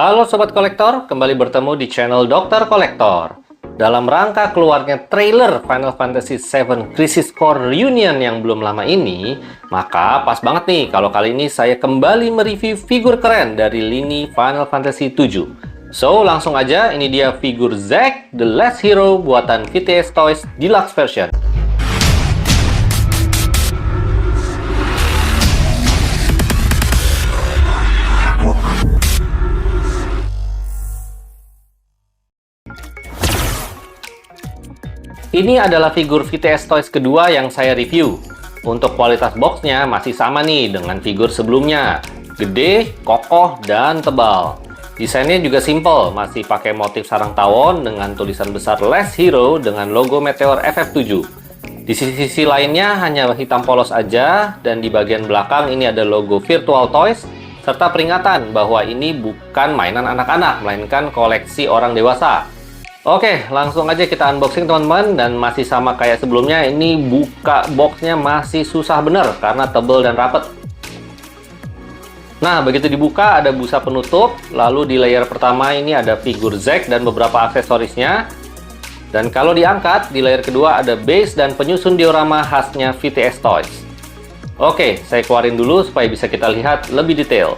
Halo Sobat Kolektor, kembali bertemu di channel Dr. Kolektor. Dalam rangka keluarnya trailer Final Fantasy VII Crisis Core Reunion yang belum lama ini, maka pas banget nih kalau kali ini saya kembali mereview figur keren dari lini Final Fantasy VII. So, langsung aja, ini dia figur Zack, The Last Hero buatan VTS Toys Deluxe Version. Ini adalah figur VTS Toys kedua yang saya review. Untuk kualitas boxnya masih sama nih dengan figur sebelumnya. Gede, kokoh, dan tebal. Desainnya juga simple, masih pakai motif sarang tawon dengan tulisan besar Last Hero dengan logo Meteor FF7. Di sisi-sisi lainnya hanya hitam polos aja, dan di bagian belakang ini ada logo Virtual Toys, serta peringatan bahwa ini bukan mainan anak-anak, melainkan koleksi orang dewasa. Oke, langsung aja kita unboxing teman-teman, dan masih sama kayak sebelumnya, ini buka boxnya masih susah bener karena tebel dan rapet. Nah, begitu dibuka ada busa penutup, lalu di layer pertama ini ada figur Zack dan beberapa aksesorisnya. Dan kalau diangkat, di layer kedua ada base dan penyusun diorama khasnya VTS Toys. Oke, saya keluarin dulu supaya bisa kita lihat lebih detail.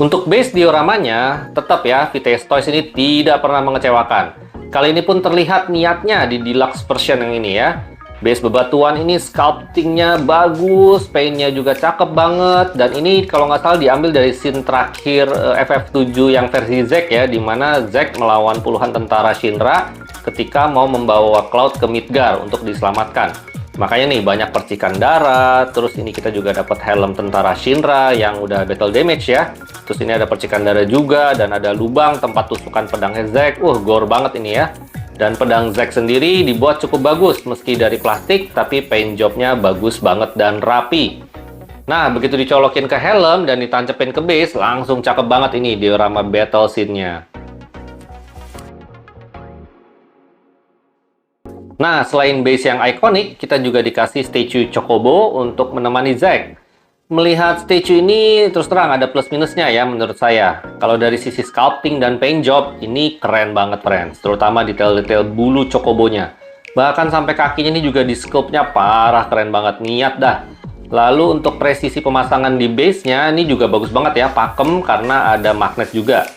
Untuk base dioramanya, tetap ya, VTS Toys ini tidak pernah mengecewakan. Kali ini pun terlihat niatnya di deluxe version yang ini ya. Base bebatuan ini sculptingnya bagus, paintnya juga cakep banget. Dan ini kalau nggak salah diambil dari scene terakhir FF7 yang versi Zack ya, dimana Zack melawan puluhan tentara Shinra ketika mau membawa Cloud ke Midgar untuk diselamatkan. Makanya nih banyak percikan darah, terus ini kita juga dapat helm tentara Shinra yang udah battle damage ya. Terus ini ada percikan darah juga, dan ada lubang tempat tusukan pedangnya Zack. Gore banget ini ya. Dan pedang Zack sendiri dibuat cukup bagus, meski dari plastik, tapi paint jobnya bagus banget dan rapi. Nah, begitu dicolokin ke helm dan ditancapin ke base, langsung cakep banget ini diorama battle scene-nya. Nah, selain base yang ikonik, kita juga dikasih statue Chocobo untuk menemani Zack. Melihat statue ini, terus terang ada plus minusnya ya menurut saya. Kalau dari sisi sculpting dan paint job, ini keren banget friends. Terutama detail-detail bulu Chocobo-nya. Bahkan sampai kakinya ini juga di sculpt-nya parah, keren banget. Niat dah. Lalu untuk presisi pemasangan di base-nya, ini juga bagus banget ya. Pakem karena ada magnet juga.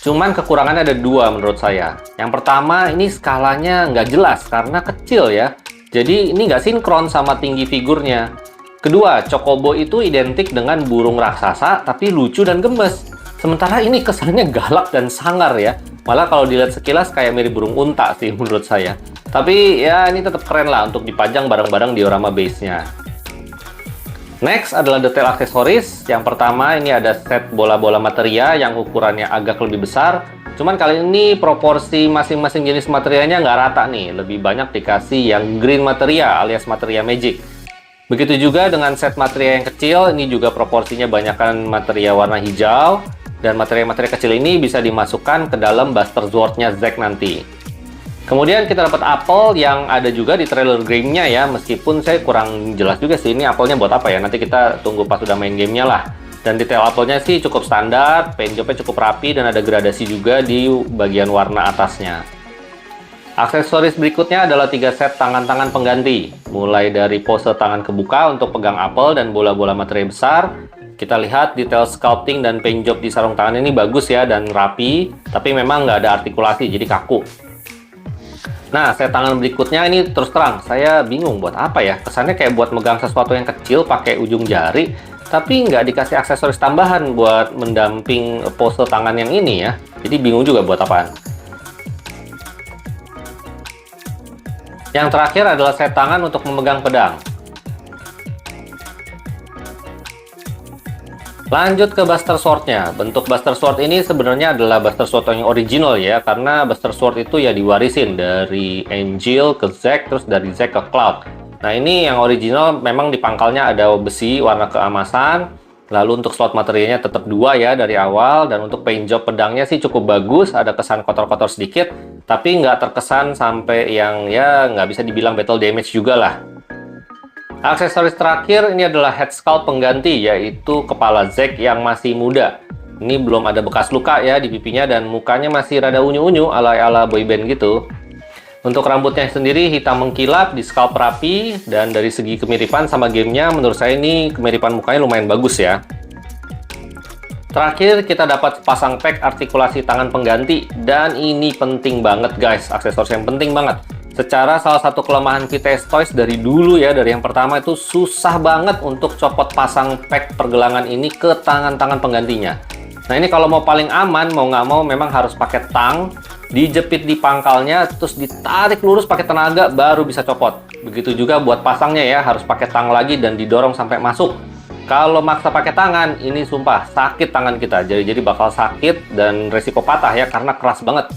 Cuman kekurangannya ada dua menurut saya. Yang pertama, ini skalanya nggak jelas karena kecil ya. Jadi ini nggak sinkron sama tinggi figurnya. Kedua, Chocobo itu identik dengan burung raksasa tapi lucu dan gemes. Sementara ini kesannya galak dan sangar ya. Malah kalau dilihat sekilas kayak mirip burung unta sih menurut saya. Tapi ya ini tetap keren lah untuk dipajang bareng-bareng diorama base-nya. Next adalah detail aksesoris. Yang pertama ini ada set bola-bola materia yang ukurannya agak lebih besar. Cuman kali ini proporsi masing-masing jenis materianya nggak rata nih. Lebih banyak dikasih yang green materia alias materia magic. Begitu juga dengan set materia yang kecil, ini juga proporsinya banyakkan materia warna hijau. Dan materia-materia kecil ini bisa dimasukkan ke dalam Buster Sword-nya Zack nanti. Kemudian kita dapat apel yang ada juga di trailer game-nya ya, meskipun saya kurang jelas juga sih ini apelnya buat apa ya, nanti kita tunggu pas udah main gamenya lah. Dan detail apelnya sih cukup standar, paint job-nya cukup rapi, dan ada gradasi juga di bagian warna atasnya. Aksesoris berikutnya adalah 3 set tangan-tangan pengganti, mulai dari pose tangan kebuka untuk pegang apel dan bola-bola materai besar. Kita lihat detail sculpting dan paint job di sarung tangan ini bagus ya dan rapi, tapi memang nggak ada artikulasi, jadi kaku. Nah, set tangan berikutnya ini terus terang, saya bingung buat apa ya. Kesannya kayak buat megang sesuatu yang kecil pakai ujung jari, tapi nggak dikasih aksesoris tambahan buat mendamping pose tangan yang ini ya. Jadi bingung juga buat apaan. Yang terakhir adalah set tangan untuk memegang pedang. Lanjut ke Buster Sword-nya. Bentuk Buster Sword ini sebenarnya adalah Buster Sword yang original ya, karena Buster Sword itu ya diwarisin dari Angel ke Zack, terus dari Zack ke Cloud. Nah ini yang original memang di pangkalnya ada besi warna keemasan, lalu untuk slot materialnya tetap 2 ya dari awal, dan untuk paint job pedangnya sih cukup bagus, ada kesan kotor-kotor sedikit, tapi nggak terkesan sampai yang ya nggak bisa dibilang battle damage juga lah. Aksesoris terakhir ini adalah head sculpt pengganti, yaitu kepala Zack yang masih muda. Ini belum ada bekas luka ya di pipinya dan mukanya masih rada unyu-unyu ala-ala boyband gitu. Untuk rambutnya sendiri hitam mengkilap, di scalp rapi, dan dari segi kemiripan sama gamenya menurut saya ini kemiripan mukanya lumayan bagus ya. Terakhir kita dapat pasang pack artikulasi tangan pengganti, dan ini penting banget guys, aksesoris yang penting banget. Secara salah satu kelemahan VTS Toys dari dulu ya, dari yang pertama itu susah banget untuk copot pasang pack pergelangan ini ke tangan-tangan penggantinya. Nah ini kalau mau paling aman, mau nggak mau memang harus pakai tang, dijepit di pangkalnya, terus ditarik lurus pakai tenaga, baru bisa copot. Begitu juga buat pasangnya ya, harus pakai tang lagi dan didorong sampai masuk. Kalau maksa pakai tangan, ini sumpah sakit tangan kita, jadi bakal sakit dan resiko patah ya, karena keras banget.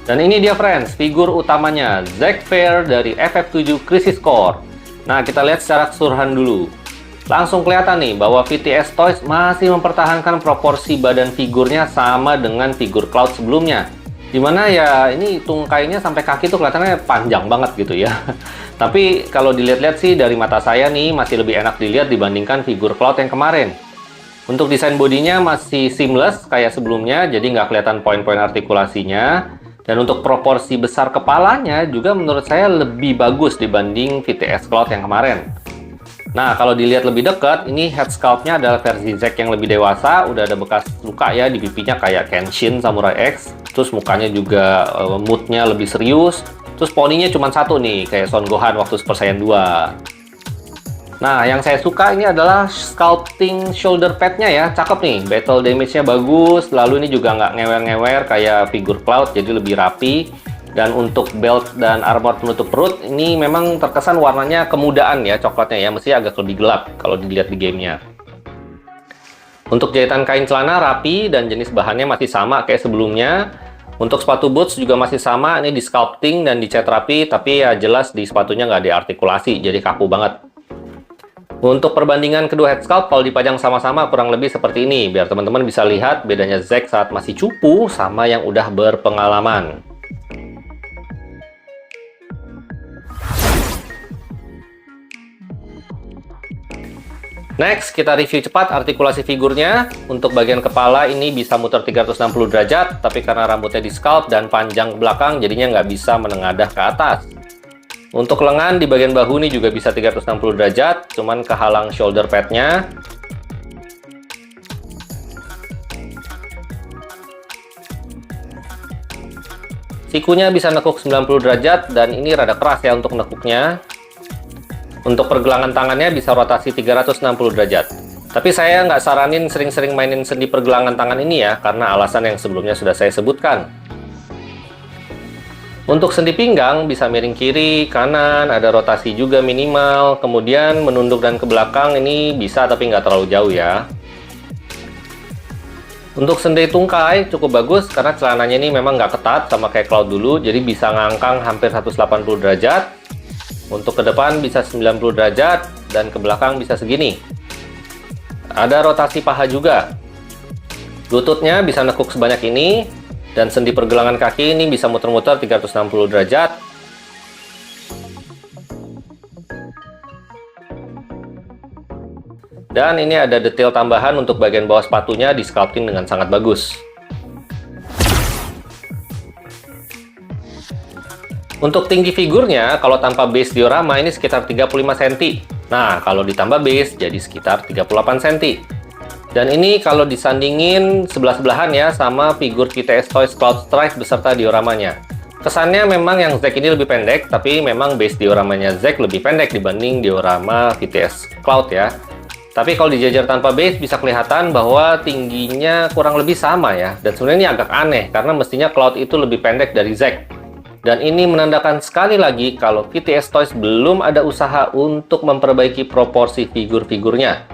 Dan ini dia friends, figur utamanya, Zack Fair dari FF7 Crisis Core. Nah kita lihat secara keseluruhan dulu. Langsung kelihatan nih bahwa VTS Toys masih mempertahankan proporsi badan figurnya sama dengan figur Cloud sebelumnya. Dimana ya ini tungkainya sampai kaki tuh kelihatannya panjang banget gitu ya. Tapi kalau dilihat-lihat sih dari mata saya nih masih lebih enak dilihat dibandingkan figur Cloud yang kemarin. Untuk desain bodinya masih seamless kayak sebelumnya, jadi nggak kelihatan poin-poin artikulasinya. Dan untuk proporsi besar kepalanya juga menurut saya lebih bagus dibanding VTS Cloud yang kemarin. Nah, kalau dilihat lebih dekat, ini head sculpt-nya adalah versi Zack yang lebih dewasa, udah ada bekas luka ya di pipinya kayak Kenshin Samurai X. Terus mukanya juga mood-nya lebih serius. Terus poninya cuma satu nih, kayak Son Gohan waktu Super Saiyan 2. Nah, yang saya suka ini adalah sculpting shoulder pad-nya ya, cakep nih. Battle damage-nya bagus, lalu ini juga nggak ngewer-ngewer kayak figur Cloud, jadi lebih rapi. Dan untuk belt dan armor penutup perut ini memang terkesan warnanya kemudaan ya, coklatnya ya, mesti agak lebih gelap kalau dilihat di gamenya. Untuk jahitan kain celana rapi dan jenis bahannya masih sama kayak sebelumnya. Untuk sepatu boots juga masih sama, ini di sculpting dan dicat rapi, tapi ya jelas di sepatunya nggak diartikulasi, jadi kaku banget. Untuk perbandingan kedua head sculpt kalau dipajang sama-sama kurang lebih seperti ini, biar teman-teman bisa lihat bedanya Zack saat masih cupu sama yang udah berpengalaman. Next, kita review cepat artikulasi figurnya. Untuk bagian kepala ini bisa muter 360 derajat, tapi karena rambutnya di scalp dan panjang ke belakang, jadinya nggak bisa menengadah ke atas. Untuk lengan di bagian bahu ini juga bisa 360 derajat, cuman kehalang shoulder pad-nya. Sikunya bisa nekuk 90 derajat, dan ini rada keras ya untuk nekuknya. Untuk pergelangan tangannya bisa rotasi 360 derajat. Tapi saya nggak saranin sering-sering mainin sendi pergelangan tangan ini ya, karena alasan yang sebelumnya sudah saya sebutkan. Untuk sendi pinggang bisa miring kiri, kanan, ada rotasi juga minimal. Kemudian menunduk dan ke belakang ini bisa tapi nggak terlalu jauh ya. Untuk sendi tungkai cukup bagus karena celananya ini memang nggak ketat sama kayak Cloud dulu, jadi bisa ngangkang hampir 180 derajat. Untuk ke depan bisa 90 derajat, dan ke belakang bisa segini. Ada rotasi paha juga. Lututnya bisa nekuk sebanyak ini, dan sendi pergelangan kaki ini bisa muter-muter 360 derajat. Dan ini ada detail tambahan untuk bagian bawah sepatunya di sculpting dengan sangat bagus. Untuk tinggi figurnya, kalau tanpa base diorama ini sekitar 35 cm. Nah, kalau ditambah base jadi sekitar 38 cm. Dan ini kalau disandingin sebelah-sebelahan ya sama figur VTS Toys Cloud Strife beserta dioramanya. Kesannya memang yang Zack ini lebih pendek, tapi memang base dioramanya Zack lebih pendek dibanding diorama VTS Cloud ya. Tapi kalau dijajar tanpa base bisa kelihatan bahwa tingginya kurang lebih sama ya. Dan sebenarnya ini agak aneh karena mestinya Cloud itu lebih pendek dari Zack. Dan ini menandakan sekali lagi kalau VTS Toys belum ada usaha untuk memperbaiki proporsi figur-figurnya.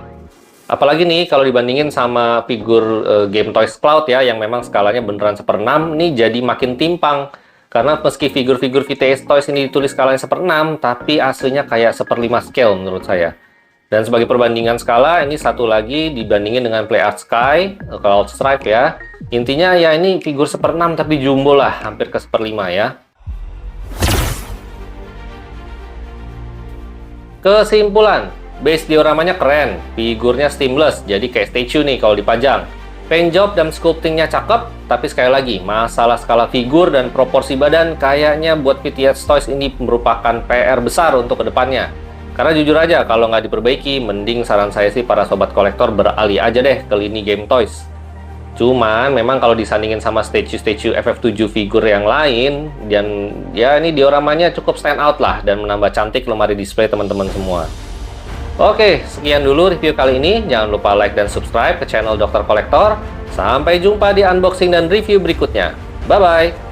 Apalagi nih kalau dibandingin sama figur Game Toys Cloud ya, yang memang skalanya beneran 1/6, nih jadi makin timpang. Karena meski figur-figur VTS Toys ini ditulis skalanya 1/6, tapi aslinya kayak 1/5 scale menurut saya. Dan sebagai perbandingan skala, ini satu lagi dibandingin dengan Play Art Sky, Cloud Strife ya. Intinya ya ini figur 1/6 tapi jumbo lah, hampir ke 1/5 ya. Kesimpulan, base dioramanya keren, figurnya seamless, jadi kayak statue nih kalau dipajang. Paint job dan sculptingnya cakep, tapi sekali lagi, masalah skala figur dan proporsi badan kayaknya buat VTX Toys ini merupakan PR besar untuk kedepannya. Karena jujur aja, kalau nggak diperbaiki, mending saran saya sih para sobat kolektor beralih aja deh ke lini game toys. Cuman, memang kalau disandingin sama statue-statue FF7 figur yang lain, dan ya ini dioramanya cukup stand out lah, dan menambah cantik lemari display teman-teman semua. Oke, sekian dulu review kali ini. Jangan lupa like dan subscribe ke channel Dr. Kolektor. Sampai jumpa di unboxing dan review berikutnya. Bye-bye!